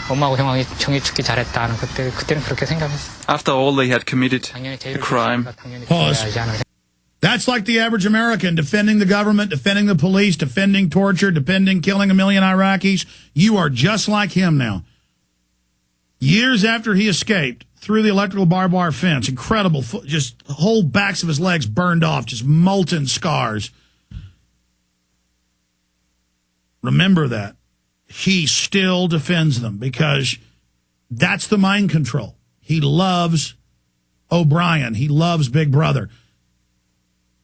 엄마하고 형이 죽기 잘했다. 그때는 그렇게 생각했어. After all they had committed a crime. Pause. That's like the average American defending the government, defending the police, defending torture, defending killing 1 million Iraqis. You are just like him now. Years after he escaped through the electrical barbed wire fence, incredible, just whole backs of his legs burned off, just molten scars. Remember that. He still defends them because that's the mind control. He loves O'Brien. He loves Big Brother.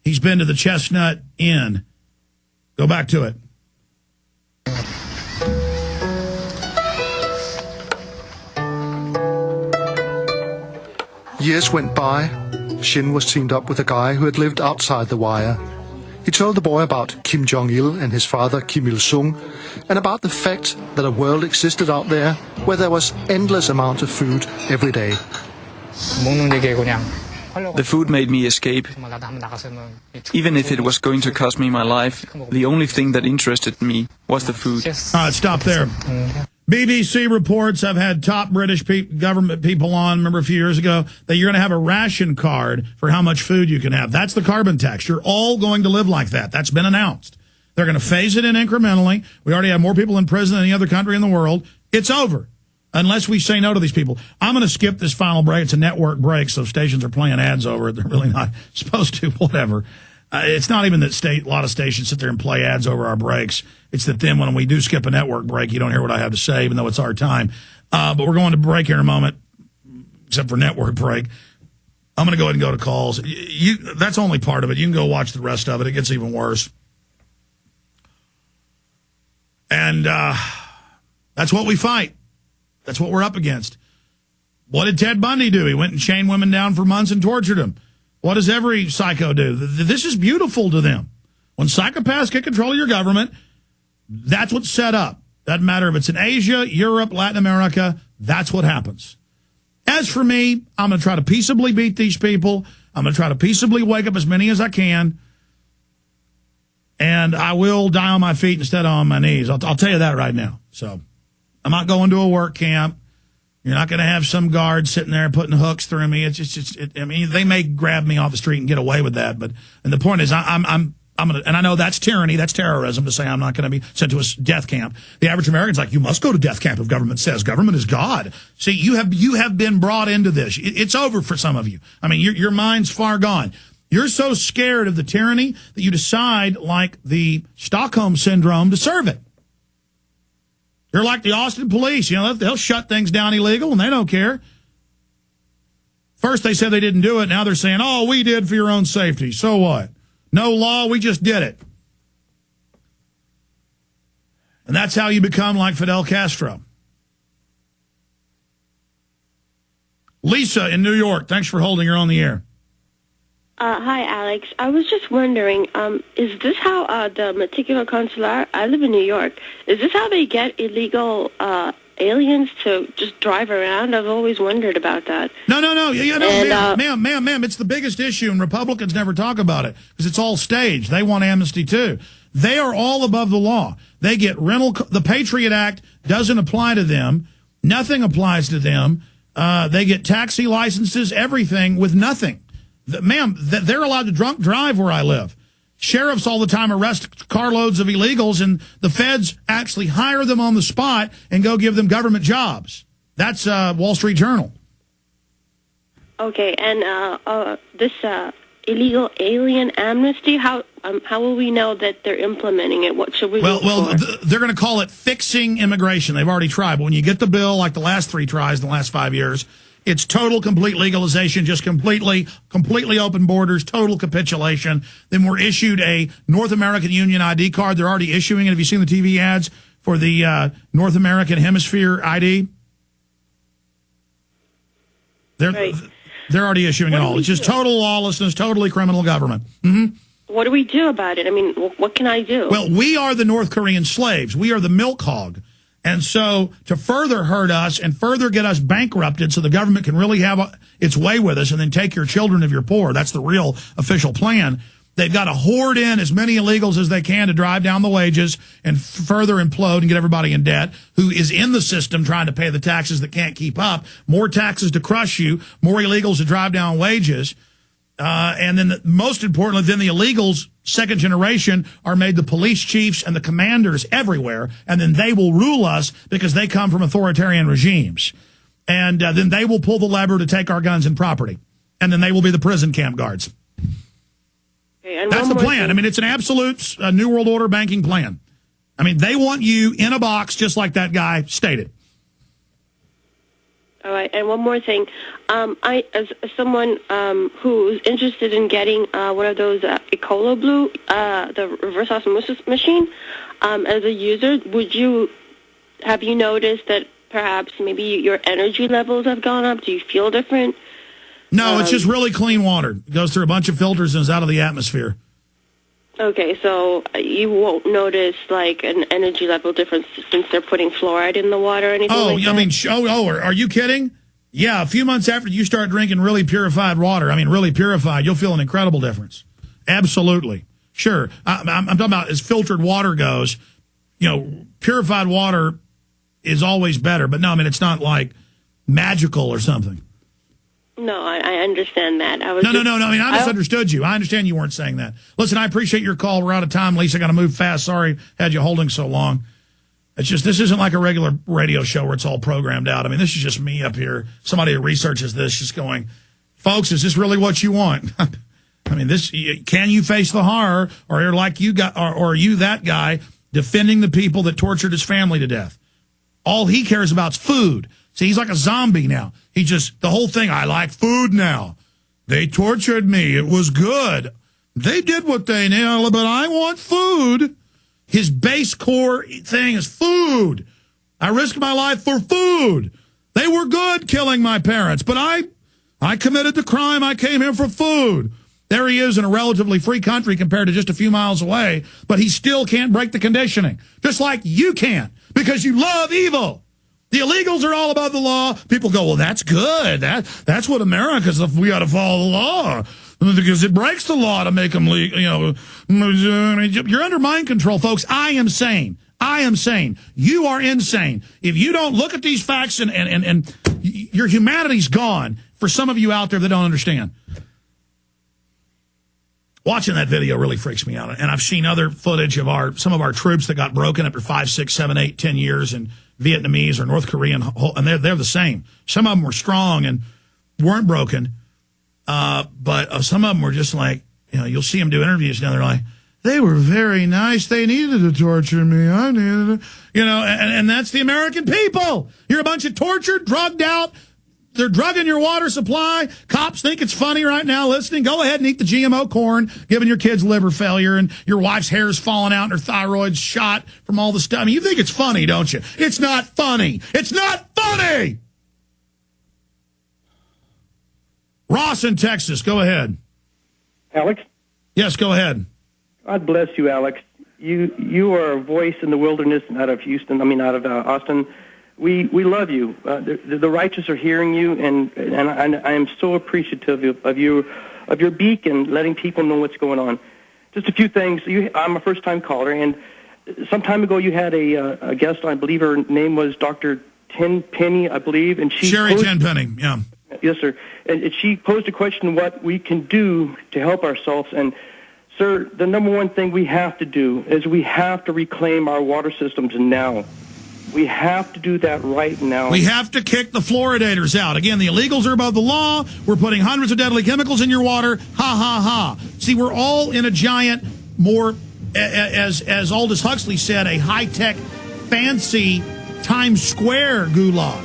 He's been to the Chestnut Inn. Go back to it. Years went by. Shin was teamed up with a guy who had lived outside the wire. He told the boy about Kim Jong-il and his father Kim Il-sung, and about the fact that a world existed out there where there was endless amount of food every day. The food made me escape. Even if it was going to cost me my life, the only thing that interested me was the food. All right, stop there. BBC reports, I've had top British government people on, remember a few years ago, that you're going to have a ration card for how much food you can have. That's the carbon tax. You're all going to live like that. That's been announced. They're going to phase it in incrementally. We already have more people in prison than any other country in the world. It's over. Unless we say no to these people. I'm going to skip this final break. It's a network break, so stations are playing ads over it. They're really not supposed to, whatever. It's not even that a lot of stations sit there and play ads over our breaks. It's that then when we do skip a network break, you don't hear what I have to say, even though it's our time. But we're going to break here in a moment, except for network break. I'm going to go ahead and go to calls. That's only part of it. You can go watch the rest of it. It gets even worse. And that's what we fight. That's what we're up against. What did Ted Bundy do? He went and chained women down for months and tortured them. What does every psycho do? This is beautiful to them. When psychopaths get control of your government, that's what's set up. Doesn't matter if it's in Asia, Europe, Latin America, that's what happens. As for me, I'm going to try to peaceably beat these people. I'm going to try to peaceably wake up as many as I can. And I will die on my feet instead of on my knees. I'll tell you that right now. So I'm not going to a work camp. You're not going to have some guard sitting there putting hooks through me. I mean, they may grab me off the street and get away with that, and the point is, I'm going to, and I know that's tyranny, that's terrorism to say I'm not going to be sent to a death camp. The average American's like, you must go to death camp if government says. Government is God. See, you have been brought into this. It's over for some of you. I mean, your mind's far gone. You're so scared of the tyranny that you decide, like the Stockholm syndrome, to serve it. You're like the Austin police. You know, they'll shut things down illegal, and they don't care. First they said they didn't do it. Now they're saying, oh, we did for your own safety. So what? No law, we just did it. And that's how you become like Fidel Castro. Lisa in New York, thanks for holding her on the air. Hi, Alex. I was just wondering, is this how the Meticular Consular, I live in New York, is this how they get illegal aliens to just drive around? I've always wondered about that. No, ma'am, it's the biggest issue, and Republicans never talk about it because it's all staged. They want amnesty, too. They are all above the law. They get the Patriot Act doesn't apply to them. Nothing applies to them. They get taxi licenses, everything with nothing. Ma'am, they're allowed to drunk drive where I live. Sheriffs all the time arrest carloads of illegals, and the feds actually hire them on the spot and go give them government jobs. That's Wall Street Journal. Okay, and this illegal alien amnesty, how will we know that they're implementing it? What should we look for? They're going to call it fixing immigration. They've already tried. But when you get the bill, like the last 3 tries in the last 5 years, it's total, complete legalization, just completely open borders, total capitulation. Then we're issued a North American Union ID card. They're already issuing it. Have you seen the TV ads for the North American Hemisphere ID? They're already issuing it all. It's just total lawlessness, totally criminal government. Mm-hmm. What do we do about it? I mean, what can I do? Well, we are the North Korean slaves. We are the milk hog. And so to further hurt us and further get us bankrupted so the government can really have its way with us and then take your children if you're poor, that's the real official plan, They've got to hoard in as many illegals as they can to drive down the wages and further implode and get everybody in debt who is in the system trying to pay the taxes that can't keep up. More taxes to crush you, more illegals to drive down wages. And then most importantly, then the illegals, second generation, are made the police chiefs and the commanders everywhere. And then they will rule us because they come from authoritarian regimes. And then they will pull the lever to take our guns and property. And then they will be the prison camp guards. And that's the plan. I mean, it's an absolute New World Order banking plan. I mean, they want you in a box just like that guy stated. All right, and one more thing. I, as someone who's interested in getting one of those Ecolo Blue, the reverse osmosis machine, as a user, have you noticed that perhaps maybe your energy levels have gone up? Do you feel different? No, it's just really clean water. It goes through a bunch of filters and is out of the atmosphere. Okay, so you won't notice like an energy level difference since they're putting fluoride in the water or anything like that? I mean, are you kidding? Yeah, a few months after you start drinking really purified water, really purified, you'll feel an incredible difference. Absolutely. Sure. I'm talking about as filtered water goes, purified water is always better. But no, it's not like magical or something. No, I understand that. No. I misunderstood you. I understand you weren't saying that. Listen, I appreciate your call. We're out of time. Lisa, got to move fast. Sorry, had you holding so long. It's just, this isn't like a regular radio show where it's all programmed out. This is just me up here. Somebody who researches this just going, folks, is this really what you want? Can you face the horror, or are you that guy defending the people that tortured his family to death? All he cares about is food. See, he's like a zombie now. The whole thing, I like food now. They tortured me. It was good. They did what they knew, but I want food. His base core thing is food. I risked my life for food. They were good killing my parents, but I committed the crime. I came here for food. There he is in a relatively free country compared to just a few miles away, but he still can't break the conditioning, just like you can't, because you love evil. The illegals are all above the law. People go, well, that's good. That's what America's, we got to follow the law because it breaks the law to make them legal. You're under mind control, folks. I am sane. You are insane. If you don't look at these facts and your humanity's gone for some of you out there that don't understand. Watching that video really freaks me out. And I've seen other footage of some of our troops that got broken after 5, 6, 7, 8, 10 years and Vietnamese or North Korean, and they're the same. Some of them were strong and weren't broken, but some of them were just like, you'll see them do interviews now. They're like, they were very nice. They needed to torture me. I needed to, and that's the American people. You're a bunch of tortured, drugged out. They're drugging your water supply. Cops think it's funny right now listening. Go ahead and eat the GMO corn, giving your kids liver failure, and your wife's hair's falling out and her thyroid's shot from all the stuff. You think it's funny, don't you? It's not funny. It's not funny! Ross in Texas, go ahead. Alex? Yes, go ahead. God bless you, Alex. You are a voice in the wilderness out of Austin. We love you. The righteous are hearing you, and I am so appreciative of your beak and letting people know what's going on. Just a few things. I'm a first-time caller, and some time ago you had a guest. I believe her name was Dr. Tenpenny, I believe, and Sherry Tenpenny. Yeah. Yes, sir. And she posed a question: what we can do to help ourselves. And sir, the number one thing we have to do is we have to reclaim our water systems now. We have to do that right now. We have to kick the fluoridators out. Again, the illegals are above the law. We're putting hundreds of deadly chemicals in your water. Ha, ha, ha. See, we're all in a giant, more, as Aldous Huxley said, a high-tech, fancy Times Square gulag,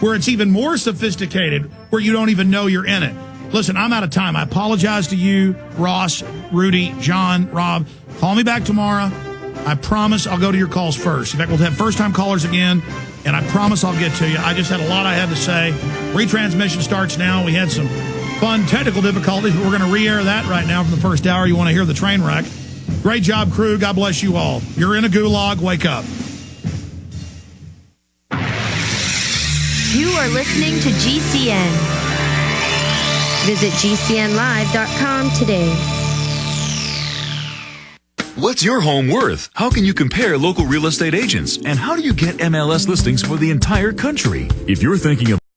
where it's even more sophisticated, where you don't even know you're in it. Listen, I'm out of time. I apologize to you, Ross, Rudy, John, Rob. Call me back tomorrow. I promise I'll go to your calls first. In fact, we'll have first-time callers again, and I promise I'll get to you. I just had a lot I had to say. Retransmission starts now. We had some fun technical difficulties, but we're going to re-air that right now from the first hour. You want to hear the train wreck. Great job, crew. God bless you all. You're in a gulag. Wake up. You are listening to GCN. Visit GCNlive.com today. What's your home worth? How can you compare local real estate agents? And how do you get MLS listings for the entire country? If you're thinking of